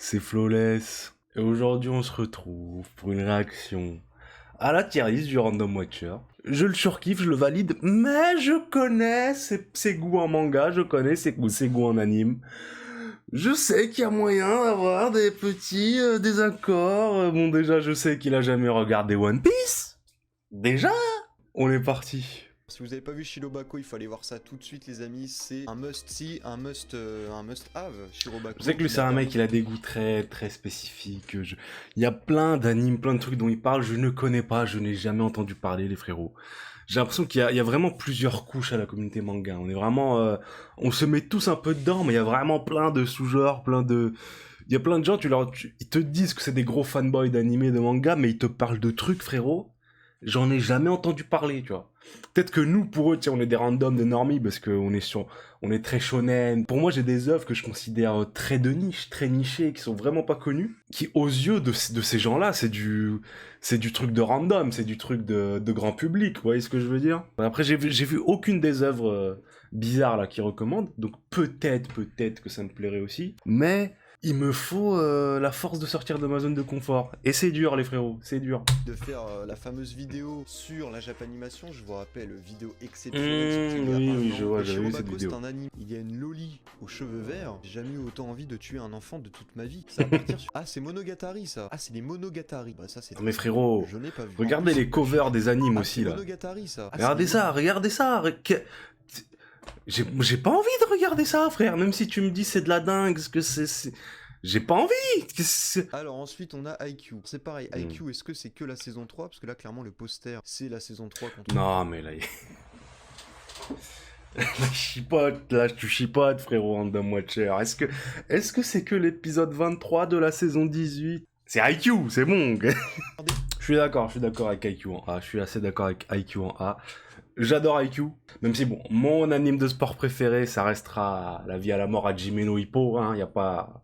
c'est Flawless. Et aujourd'hui, on se retrouve pour une réaction à la tier list du Random Watcher. Je le surkiffe, je le valide, mais je connais ses goûts en manga, je connais ses goûts en anime. Je sais qu'il y a moyen d'avoir des petits désaccords. Bon, déjà, je sais qu'il a jamais regardé One Piece. Déjà, on est parti. Si vous avez pas vu Shirobako, il faut aller voir ça tout de suite, les amis. C'est un must-see, un must-have. Shirobako. Je sais que lui, c'est un mec, il a des goûts très spécifiques. Il y a plein d'animes, plein de trucs dont il parle, je ne connais pas, je n'ai jamais entendu parler, les frérots. J'ai l'impression qu'il y a vraiment plusieurs couches à la communauté manga. On est vraiment... on se met tous un peu dedans, mais il y a vraiment plein de sous-genres, Il y a plein de gens, ils te disent que c'est des gros fanboys d'animés, de manga, mais ils te parlent de trucs, frérot. J'en ai jamais entendu parler, tu vois. Peut-être que nous, pour eux, tiens, on est des randoms, des normies, parce qu'on est très shonen. Pour moi, j'ai des œuvres que je considère très de niche, très nichées, qui sont vraiment pas connues, qui, aux yeux de ces gens-là, c'est du truc de random, c'est du truc de grand public, vous voyez ce que je veux dire? Après, j'ai vu aucune des œuvres bizarres, là, qu'ils recommandent, donc peut-être que ça me plairait aussi, mais... il me faut la force de sortir de ma zone de confort. Et c'est dur, les frérots, c'est dur. De faire la fameuse vidéo sur la Japanimation, je vous rappelle, vidéo exceptionnelle. Oui, je vois, j'avais vu cette Shirobako, vidéo. c'est un anime. Il y a une loli aux cheveux verts. J'ai jamais eu autant envie de tuer un enfant de toute ma vie. Ça va partir sur... Ah, c'est Monogatari, ça. Ah, c'est les Monogatari. Bah, ça, c'est... Non mais frérot, je n'ai pas vu. regardez les covers des animes aussi, là. Monogatari, ça. Ah, Regardez ça. J'ai pas envie de regarder ça, frère. Même si tu me dis c'est de la dingue, que c'est... J'ai pas envie. Alors ensuite on a IQ. C'est pareil, IQ, est-ce que c'est que la saison 3? Parce que là clairement le poster c'est la saison 3 contre... Non mais là... là tu chipotes, frérot, Random Watcher. Est-ce que c'est que l'épisode 23 de la saison 18? C'est IQ, c'est bon. Je suis d'accord avec IQ en A. Je suis assez d'accord avec IQ en A. J'adore IQ, même si bon, mon anime de sport préféré, ça restera La vie à la mort à Hajime no Ippo, hein, y a pas...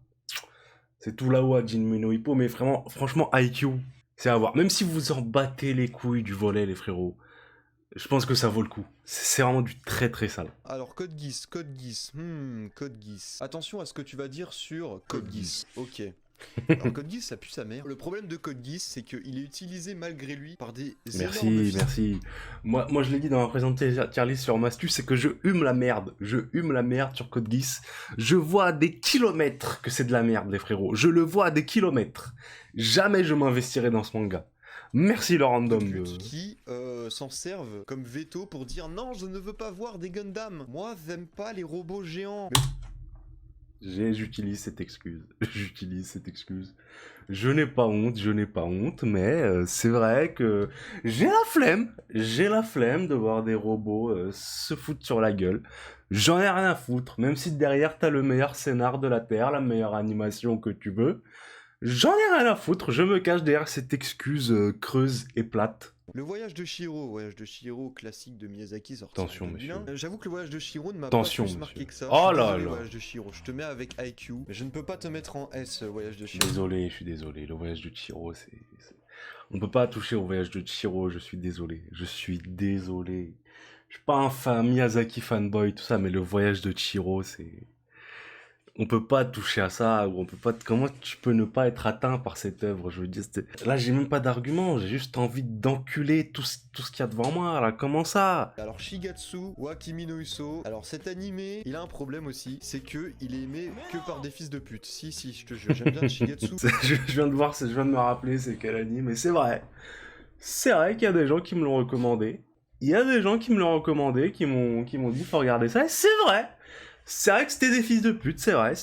C'est tout là-haut à Hajime no Ippo, mais franchement, IQ, c'est à voir. Même si vous en battez les couilles du volet, les frérots, je pense que ça vaut le coup. C'est vraiment du très sale. Alors Code Geass. Code Geass. Attention à ce que tu vas dire sur Code Geass. Ok. Alors Code Geass ça pue sa mère. Le problème de Code Geass c'est qu'il est utilisé malgré lui par des Merci. Moi je l'ai dit dans ma présentation tier list sur Mastus, c'est que je hume la merde. Je hume la merde sur Code Geass. Je vois à des kilomètres que c'est de la merde, les frérots. Je le vois à des kilomètres. Jamais je m'investirai dans ce manga. Merci le random. Qui s'en servent comme veto pour dire non, je ne veux pas voir des Gundam. Moi j'aime pas les robots géants. J'utilise cette excuse. Je n'ai pas honte, mais c'est vrai que j'ai la flemme de voir des robots se foutre sur la gueule. J'en ai rien à foutre, même si derrière t'as le meilleur scénar de la Terre, la meilleure animation que tu veux. J'en ai rien à foutre, je me cache derrière cette excuse creuse et plate. Le voyage de Chihiro, classique de Miyazaki, sorti Attention, monsieur. J'avoue que le voyage de Chihiro ne m'a pas plus marqué que ça. Oh là là. Le voyage de Chihiro, je te mets avec IQ, mais je ne peux pas te mettre en S, voyage de Chihiro. Je suis désolé, le voyage de Chihiro, c'est... On peut pas toucher au voyage de Chihiro, je suis désolé. Je suis pas un fan Miyazaki fanboy, tout ça, mais le voyage de Chihiro, c'est... On peut pas toucher à ça, ou on peut pas... Comment tu peux ne pas être atteint par cette œuvre? Je veux dire, là, j'ai même pas d'argument, j'ai juste envie d'enculer tout ce qu'il y a devant moi, là, comment ça? Alors, Shigatsu wa Kimi no Uso, alors cet animé, il a un problème aussi, c'est que il est aimé que par des fils de pute. Si, je te jure, j'aime bien Shigatsu. je viens de me rappeler c'est quel anime, et c'est vrai. C'est vrai qu'il y a des gens qui me l'ont recommandé. Il y a des gens qui me l'ont recommandé, qui m'ont dit faut regarder ça, et c'est vrai. C'est vrai que c'était des fils de pute, c'est vrai.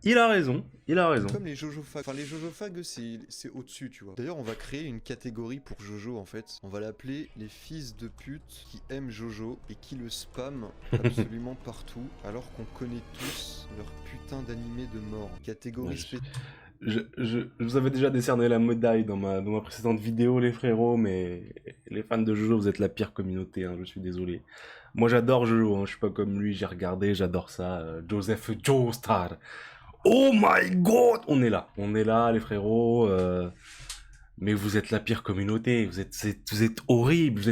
Il a raison. Comme les Jojo Fag. Enfin, les Jojo Fag, c'est au-dessus, tu vois. D'ailleurs, on va créer une catégorie pour Jojo, en fait. On va l'appeler les fils de pute qui aiment Jojo et qui le spamment absolument partout, alors qu'on connaît tous leur putain d'animé de mort. Catégorie spéciale. Je vous avais déjà décerné la médaille dans ma précédente vidéo, les frérots, mais les fans de Jojo, vous êtes la pire communauté, hein, je suis désolé. Moi, j'adore Jojo, hein, je suis pas comme lui, j'ai regardé, j'adore ça. Joseph Joestar. Oh my god! On est là, les frérots. Mais vous êtes la pire communauté, vous êtes horrible, vous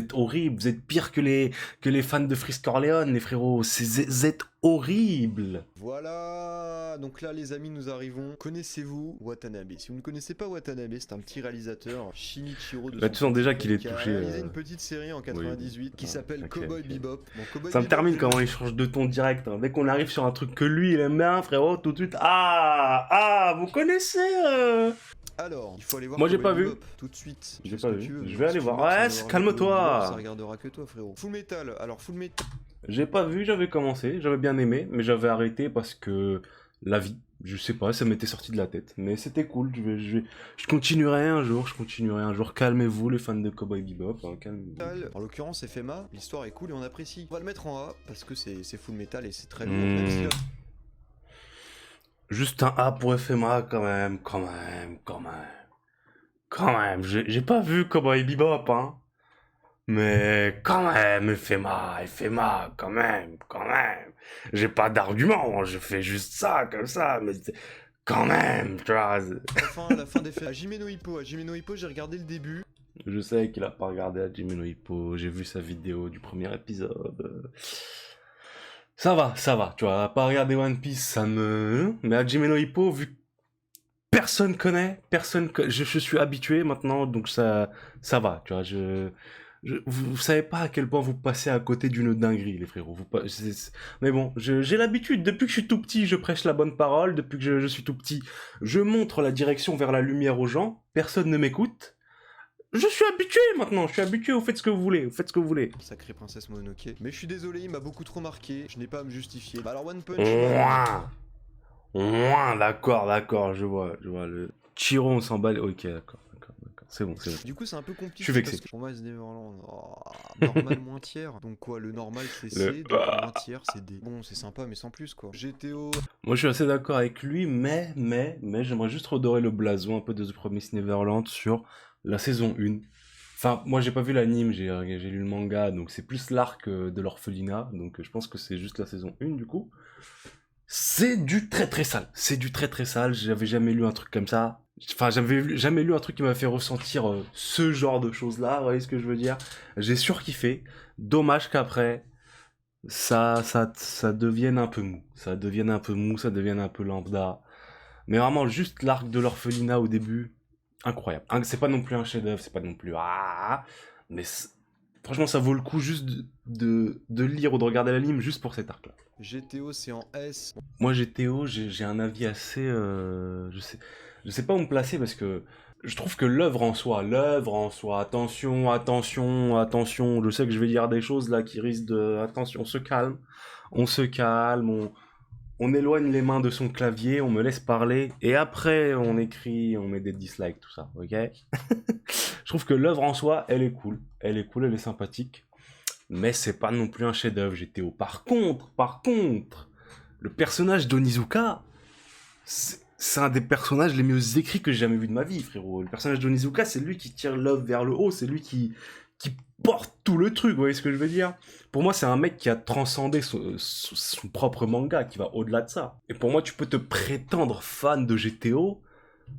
êtes pire que les fans de Frisk Orléans, les frérots, vous êtes horribles. Voilà, donc là les amis nous arrivons. Connaissez-vous Watanabe? Si vous ne connaissez pas Watanabe, c'est un petit réalisateur, Shinichiro de Bah, son tu sens petit déjà nom, qu'il est qui a touché. réalisé une petite série en 98 qui Ah, s'appelle ok, Cowboy ok. Bebop. Bon, Cowboy Ça me Bebop, termine je- comment il change de ton direct, hein. Dès qu'on arrive sur un truc que lui il aime bien, frérot, tout de suite. Ah, vous connaissez Alors, il faut aller voir Moi, j'ai Cowboy pas vu. Bebop tout de suite. J'ai Fais ce pas que vu. tu veux, Je mais vais si aller tu voir. veux, tu Ouais, vas voir calme-toi. Cowboy Bebop, ça regardera que toi, frérot. Full Metal, alors Full Metal. J'ai pas vu, j'avais commencé, j'avais bien aimé, mais j'avais arrêté parce que la vie, je sais pas, ça m'était sorti de la tête. Mais c'était cool, je continuerai un jour, Calmez-vous les fans de Cowboy Bebop, hein, calmez-vous. En l'occurrence, FMA, l'histoire est cool et on apprécie. On va le mettre en A parce que c'est Full Metal et c'est très lourd. Même si là, Juste un A pour FMA quand même, j'ai pas vu Cowboy Bebop, hein. Mais quand même, FMA, quand même. J'ai pas d'argument, je fais juste ça, comme ça, mais quand même, tu vois. la fin des faits. À Jimeno Hippo, j'ai regardé le début. Je sais qu'il a pas regardé Hajime no Ippo, j'ai vu sa vidéo du premier épisode. Ça va, tu vois, pas regarder One Piece, ça me... Mais Hajime no Ippo, vu que je suis habitué maintenant, donc ça va, tu vois, vous savez pas à quel point vous passez à côté d'une dinguerie, les frérots. Mais bon, j'ai l'habitude. Depuis que je suis tout petit, je prêche la bonne parole. Depuis que je suis tout petit, je montre la direction vers la lumière aux gens. Personne ne m'écoute. Je suis habitué maintenant. Je suis habitué. Vous faites ce que vous voulez. Sacrée princesse Mononoke. Mais je suis désolé, il m'a beaucoup trop marqué. Je n'ai pas à me justifier. Bah alors One Punch Man. D'accord. Je vois le Chiron on s'emballe. Ok, d'accord. C'est bon. Du coup, c'est un peu compliqué. Je suis vexé. Parce que Promise Neverland. Normal moins tiers. Donc quoi, le normal c'est C, donc moins tiers c'est D. Bon, c'est sympa, mais sans plus quoi. GTO. Moi, je suis assez d'accord avec lui, mais j'aimerais juste redorer le blason un peu de The Promised Neverland sur la saison 1. Enfin, moi, j'ai pas vu l'anime, j'ai lu le manga, donc c'est plus l'arc de l'orphelinat, donc je pense que c'est juste la saison 1, du coup. C'est du très sale, j'avais jamais lu un truc comme ça. Enfin, j'avais jamais lu un truc qui m'a fait ressentir ce genre de choses-là, vous voyez ce que je veux dire? J'ai surkiffé. Dommage qu'après, ça devienne un peu mou. Ça devienne un peu lambda. Mais vraiment, juste l'arc de l'orphelinat au début, incroyable. C'est pas non plus un chef-d'œuvre, c'est pas non plus... mais franchement, ça vaut le coup juste de lire ou de regarder l'anime juste pour cet arc-là. GTO c'est en S. Moi, GTO, j'ai un avis assez... je sais pas où me placer parce que je trouve que l'œuvre en soi, attention, je sais que je vais dire des choses là qui risquent de... Attention, on se calme, on éloigne les mains de son clavier, on me laisse parler, et après on écrit, on met des dislikes, tout ça, ok? Je trouve que l'œuvre en soi, elle est cool, elle est sympathique, mais c'est pas non plus un chef-d'œuvre, GTO. Par contre, le personnage d'Onizuka, c'est un des personnages les mieux écrits que j'ai jamais vu de ma vie, frérot. Le personnage d'Onizuka, c'est lui qui tire l'œuvre vers le haut, c'est lui qui porte tout le truc, vous voyez ce que je veux dire? Pour moi, c'est un mec qui a transcendé son propre manga, qui va au-delà de ça. Et pour moi, tu peux te prétendre fan de GTO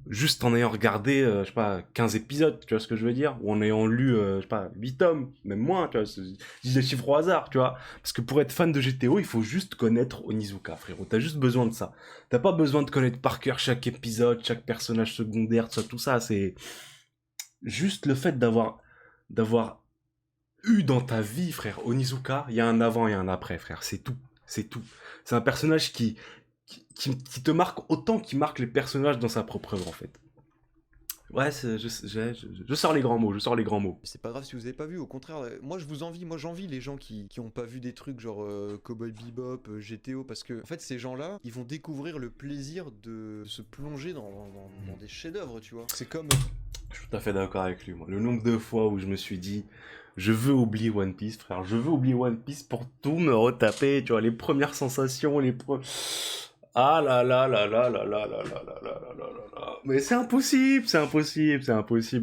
juste en ayant regardé, je sais pas, 15 épisodes, tu vois ce que je veux dire? Ou en ayant lu, je sais pas, 8 tomes, même moins, tu vois, je dis des chiffres au hasard, tu vois? Parce que pour être fan de GTO, il faut juste connaître Onizuka, frérot. T'as juste besoin de ça. T'as pas besoin de connaître par cœur chaque épisode, chaque personnage secondaire, tout ça, c'est... Juste le fait d'avoir eu dans ta vie, frère, Onizuka, il y a un avant et un après, frère, c'est tout. C'est un personnage qui te marque autant qu'il marque les personnages dans sa propre œuvre, en fait. Ouais, je sors les grands mots, C'est pas grave si vous avez pas vu, au contraire, moi j'envie les gens qui ont pas vu des trucs genre Cowboy Bebop, GTO, parce que en fait ces gens-là, ils vont découvrir le plaisir de se plonger dans des chefs-d'œuvre, tu vois. C'est comme... Je suis tout à fait d'accord avec lui, moi. Le nombre de fois où je me suis dit, je veux oublier One Piece, frère, je veux oublier One Piece pour tout me retaper, tu vois, les premières sensations, Ah là là là là là là là là là là là là là. Mais c'est impossible.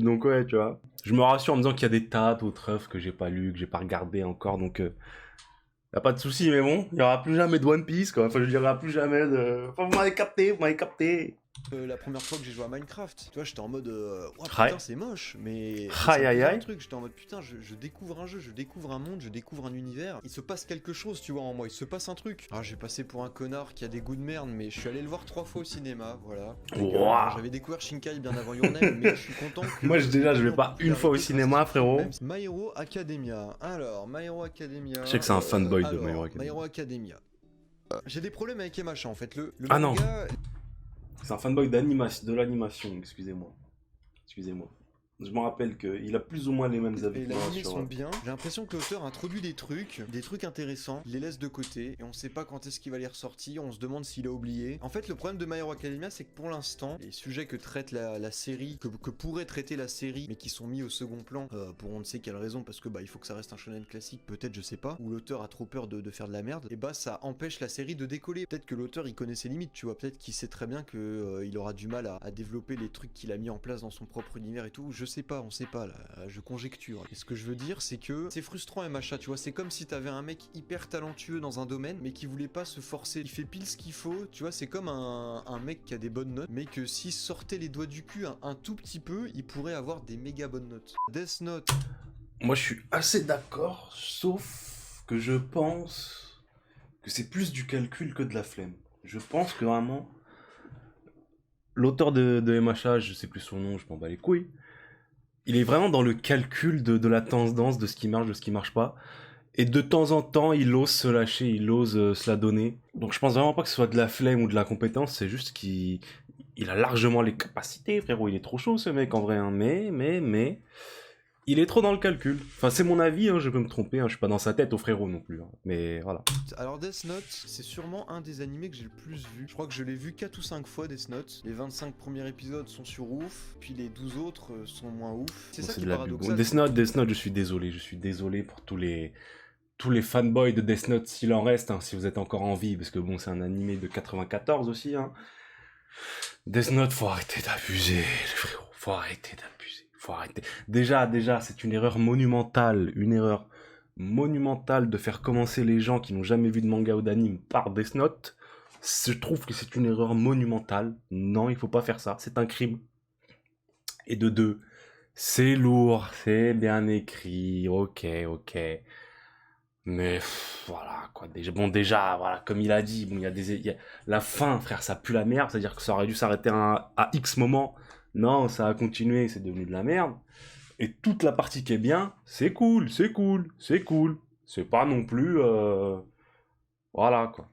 Donc ouais, tu vois. Je me rassure en me disant qu'il y a des tas d'autres œuvres que j'ai pas lues, que j'ai pas regardées encore, donc y a pas de souci. Mais bon, il y aura plus jamais de One Piece, quoi. Enfin, je dirai plus jamais de... Enfin, vous m'avez capté. La première fois que j'ai joué à Minecraft, tu vois, j'étais en mode oh Aïe. putain, c'est moche, mais Aïe, ça me aïe, faisait un aïe. truc. J'étais en mode putain, je découvre un jeu, je découvre un monde, je découvre un univers. Il se passe quelque chose, tu vois, en moi, il se passe un truc. Alors, j'ai passé pour un connard qui a des goûts de merde, mais je suis allé le voir 3 fois au cinéma, voilà. Ouah. J'avais découvert Shinkai bien avant Your Name, mais je suis content que. Moi, déjà, je vais pas une fois au cinéma, frérot. My Hero Academia. Alors, My Hero Academia. Je sais que c'est un fanboy de alors, My Hero Academia. My Hero Academia. J'ai des problèmes avec Emacha en fait. Le Ah non. manga, C'est un fanboy de l'animation, excusez-moi. Excusez-moi. Je me rappelle qu'il a plus ou moins les mêmes avis et que moi l'animé sur... sont bien. J'ai l'impression que l'auteur introduit des trucs intéressants, il les laisse de côté, et on sait pas quand est-ce qu'il va les ressortir, on se demande s'il a oublié. En fait, le problème de My Hero Academia, c'est que pour l'instant, les sujets que traite la série, que pourrait traiter la série, mais qui sont mis au second plan, pour on ne sait quelle raison, parce que bah il faut que ça reste un shonen classique, peut-être, je sais pas, ou l'auteur a trop peur de faire de la merde, et bah ça empêche la série de décoller. Peut-être que l'auteur il connaît ses limites, tu vois, peut-être qu'il sait très bien que il aura du mal à développer les trucs qu'il a mis en place dans son propre univers et tout, je sais pas, on sait pas. Je conjecture. Et ce que je veux dire, c'est que c'est frustrant MHA, tu vois, c'est comme si t'avais un mec hyper talentueux dans un domaine, mais qui voulait pas se forcer. Il fait pile ce qu'il faut, tu vois, c'est comme un mec qui a des bonnes notes, mais que s'il sortait les doigts du cul un tout petit peu, il pourrait avoir des méga bonnes notes. Death Note. Moi, je suis assez d'accord, sauf que je pense que c'est plus du calcul que de la flemme. Je pense que vraiment, l'auteur de MHA, je sais plus son nom, je m'en bats les couilles, il est vraiment dans le calcul de la tendance, de ce qui marche, de ce qui marche pas. Et de temps en temps, il ose se lâcher, il ose se la donner. Donc je pense vraiment pas que ce soit de la flemme ou de la compétence, c'est juste qu'il a largement les capacités, frérot. Il est trop chaud ce mec en vrai, hein. Mais... il est trop dans le calcul. Enfin, c'est mon avis, hein, je peux me tromper, hein, je suis pas dans sa tête au frérot non plus. Hein. Mais voilà. Alors Death Note, c'est sûrement un des animés que j'ai le plus vu. Je crois que je l'ai vu 4 ou 5 fois Death Note. Les 25 premiers épisodes sont sur ouf, puis les 12 autres sont moins ouf. C'est ça qui est paradoxal. Death Note, je suis désolé pour tous les fanboys de Death Note s'il en reste, hein, si vous êtes encore en vie, parce que bon, c'est un animé de 94 aussi. Hein. Death Note, faut arrêter d'abuser, les frérots, faut arrêter d'abuser. Faut arrêter. Déjà, c'est une erreur monumentale de faire commencer les gens qui n'ont jamais vu de manga ou d'anime par Death Note. Je trouve que c'est une erreur monumentale. Non, il faut pas faire ça, c'est un crime. Et de deux, c'est lourd, c'est bien écrit, ok. Mais voilà, quoi. Déjà, voilà, comme il a dit, bon, il y a la fin, frère, ça pue la merde, c'est-à-dire que ça aurait dû s'arrêter à X moment. Non, ça a continué, c'est devenu de la merde. Et toute la partie qui est bien, c'est cool. C'est pas non plus... Voilà, quoi.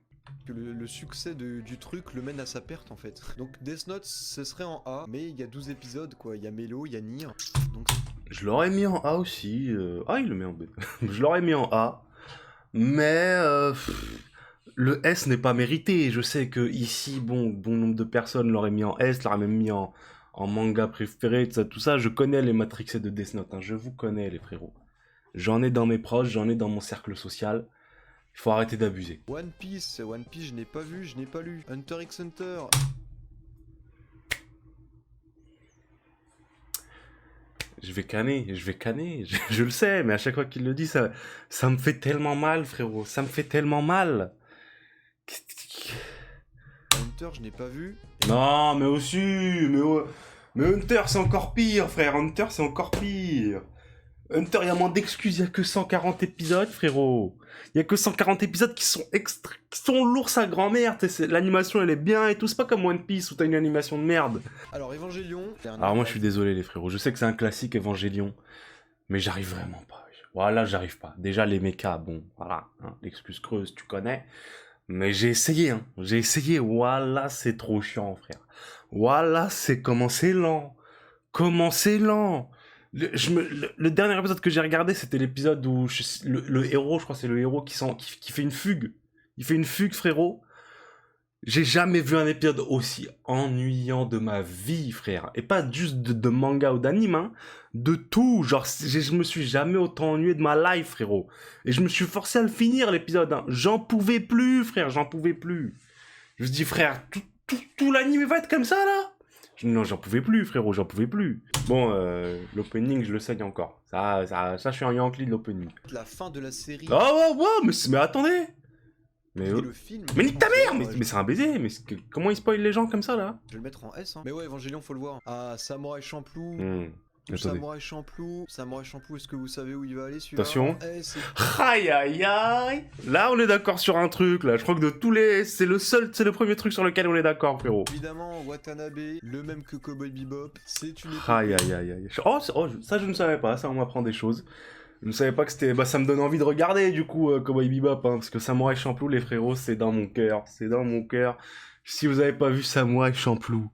Que le succès du truc le mène à sa perte en fait. Donc Death Note ce serait en A, mais il y a 12 épisodes quoi, il y a Melo, il y a Nier. Donc je l'aurais mis en A aussi. Ah, il le met en B. Je l'aurais mis en A. Mais le S n'est pas mérité. Je sais que ici, bon nombre de personnes l'auraient mis en S, l'auraient même mis en manga préféré, tout ça. Je connais les matrixés de Death Note. Hein. Je vous connais les frérots. J'en ai dans mes proches, j'en ai dans mon cercle social. Il faut arrêter d'abuser. One Piece, je n'ai pas vu, je n'ai pas lu. Hunter x Hunter. Je vais canner, je le sais, mais à chaque fois qu'il le dit, ça me fait tellement mal, frérot, ça me fait tellement mal. Hunter, je n'ai pas vu. Non, mais aussi, mais Hunter, c'est encore pire, frère, Hunter, c'est encore pire. Hunter, il y a moins d'excuses, il y a que 140 épisodes, frérot. Il y a que 140 épisodes qui sont lourds sa grand-mère, l'animation elle est bien et tout, c'est pas comme One Piece où t'as une animation de merde. Alors Evangelion... Alors moi je suis désolé les frérots, je sais que c'est un classique Evangelion, mais j'arrive vraiment pas. Voilà, j'arrive pas. Déjà les mechas, bon, voilà, hein, l'excuse creuse, tu connais. Mais j'ai essayé, voilà, c'est trop chiant, frère. Voilà, c'est comment c'est lent. Le dernier épisode que j'ai regardé, c'était l'épisode où le héros, je crois que c'est le héros qui fait une fugue. Il fait une fugue, frérot. J'ai jamais vu un épisode aussi ennuyant de ma vie, frère. Et pas juste de manga ou d'anime, hein. De tout. Genre, je me suis jamais autant ennuyé de ma life, frérot. Et je me suis forcé à le finir, l'épisode. Hein. J'en pouvais plus, frère. J'en pouvais plus. Je me dis, frère, tout l'anime va être comme ça, là? Non, j'en pouvais plus, frérot, j'en pouvais plus. Bon, l'opening, je le saigne encore. Ça, je suis un Yankee de l'opening. La fin de la série... Ah ouais, mais attendez. Mais, Et le film. mais nique ta mère! franchement, Mais c'est un baiser! Comment ils spoilent les gens comme ça là? je vais le mettre en S. Hein. Mais ouais, Evangelion, faut le voir. Ah, Samouraï Champloo. Attendez. Samouraï Champloo, est-ce que vous savez où il va aller celui-là? Attention. En S. Aïe aïe aïe! Là on est d'accord sur un truc là. Je crois que de tous les. C'est le premier truc sur lequel on est d'accord, frérot. Évidemment, Watanabe, le même que Cowboy Bebop, c'est une épopée. Aïe aïe aïe aïe. Ça je ne savais pas, ça on m'apprend des choses. Je ne savais pas que c'était. Bah ça me donne envie de regarder du coup Cowboy Bebop, hein, parce que Samouraï Champloo, les frérots, c'est dans mon cœur. C'est dans mon cœur. Si vous avez pas vu Samouraï Champloo,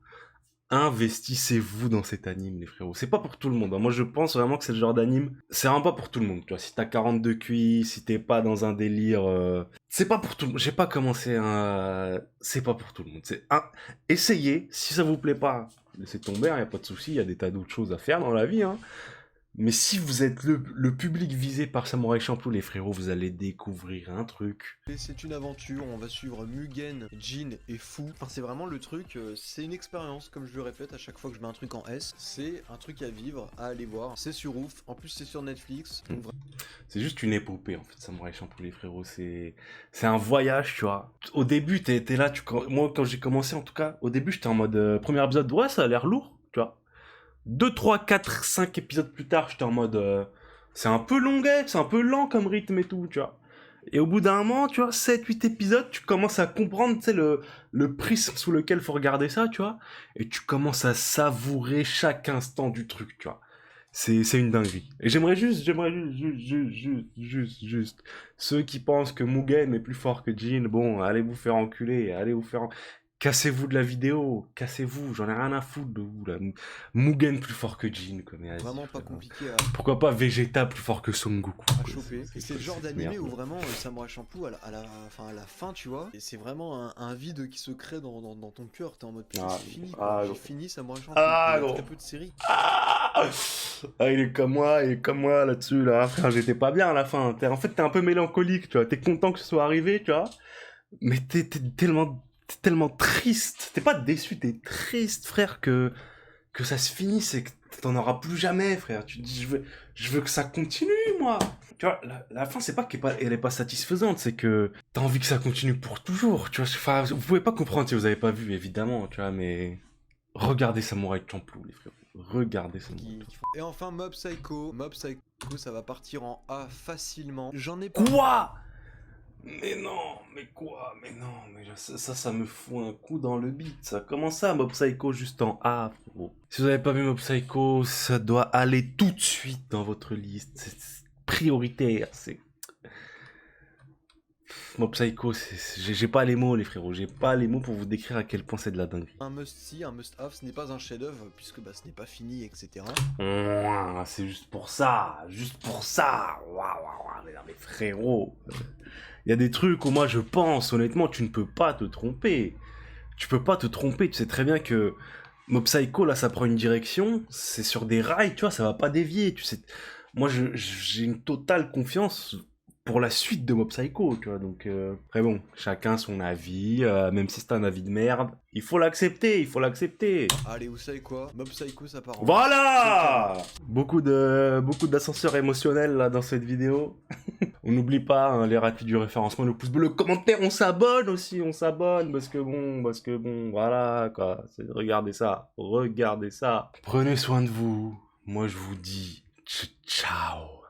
investissez-vous dans cet anime, les frérots. C'est pas pour tout le monde. Hein. Moi, je pense vraiment que c'est le genre d'anime. C'est vraiment pas pour tout le monde. Tu vois, si t'as 42 QI, si t'es pas dans un délire. C'est pas pour tout le monde. J'ai pas commencé un. C'est pas pour tout le monde. C'est un. Essayez. Si ça vous plaît pas, laissez tomber. Y a pas de souci. Y a des tas d'autres choses à faire dans la vie. Hein. Mais si vous êtes le public visé par Samouraï Champloo, les frérots, vous allez découvrir un truc. Et c'est une aventure, on va suivre Mugen, Jin et Fu. Enfin, c'est vraiment le truc, c'est une expérience, comme je le répète à chaque fois que je mets un truc en S. C'est un truc à vivre, à aller voir. C'est sur ouf, en plus c'est sur Netflix. Donc C'est juste une épopée en fait, Samouraï Champloo, les frérots. C'est un voyage, tu vois. Au début, t'es là, moi quand j'ai commencé en tout cas, au début j'étais en mode premier épisode, ouais, ça a l'air lourd, tu vois. 2, 3, 4, 5 épisodes plus tard, j'étais en mode. C'est un peu longuet, c'est un peu lent comme rythme et tout, tu vois. Et au bout d'un moment, tu vois, 7, 8 épisodes, tu commences à comprendre, tu sais, le prisme sous lequel faut regarder ça, tu vois. Et tu commences à savourer chaque instant du truc, tu vois. C'est une dinguerie. Et j'aimerais juste, ceux qui pensent que Mugen est plus fort que Jin, bon, allez vous faire enculer, cassez-vous de la vidéo, cassez-vous, j'en ai rien à foutre de vous là. Mugen plus fort que Jin, quoi, mais vas-y, vraiment pas compliqué pourquoi pas Vegeta plus fort que Son Goku, à quoi. choper. Et c'est le genre d'animé où vraiment Samurai Champloo à la fin, tu vois, et c'est vraiment un vide qui se crée dans ton cœur. T'es en mode putain, c'est fini, quoi. J'ai fini Samurai Champloo. Il y a très peu de séries. Il est comme moi là-dessus, là, frère, j'étais pas bien à la fin. En fait, t'es un peu mélancolique, tu vois, t'es content que ce soit arrivé, tu vois, mais t'es tellement triste. T'es pas déçu, t'es triste, frère, que ça se finisse et que t'en auras plus jamais, frère. Tu te dis, je veux que ça continue, moi. Tu vois, la fin, c'est pas qu'elle est pas satisfaisante, c'est que t'as envie que ça continue pour toujours, tu vois. Enfin, vous pouvez pas comprendre si vous avez pas vu, évidemment, tu vois, mais regardez Samouraï Champloo, les frères. Regardez Samouraï Champloo. Et enfin Mob Psycho, ça va partir en A facilement. J'en ai pas. Quoi? Mais non, mais quoi? Mais non, mais ça me fout un coup dans le bide, ça. Comment ça, Mob Psycho juste en A, frérot? Si vous avez pas vu Mob Psycho, ça doit aller tout de suite dans votre liste. C'est prioritaire, c'est... Mob Psycho, j'ai pas les mots, les frérots. J'ai pas les mots pour vous décrire à quel point c'est de la dinguerie. Un must-see, un must-have, ce n'est pas un chef-d'œuvre puisque ce n'est pas fini, etc. C'est juste pour ça, juste pour ça. Waouh, mais non, mais frérot. Il y a des trucs où moi je pense, honnêtement, tu ne peux pas te tromper. Tu peux pas te tromper, tu sais très bien que Mob Psycho, là, ça prend une direction, c'est sur des rails, tu vois, ça va pas dévier, tu sais. Moi, j'ai une totale confiance pour la suite de Mob Psycho, tu vois, donc... Après bon, chacun son avis, même si c'est un avis de merde, il faut l'accepter. Allez, vous savez quoi? Mob Psycho, ça part en... Voilà! Beaucoup d'ascenseurs émotionnels, là, dans cette vidéo. On n'oublie pas, hein, les ratés du référencement, le pouce bleu, le commentaire, on s'abonne aussi, parce que bon, voilà, quoi. Regardez ça. Prenez soin de vous. Moi, je vous dis ciao.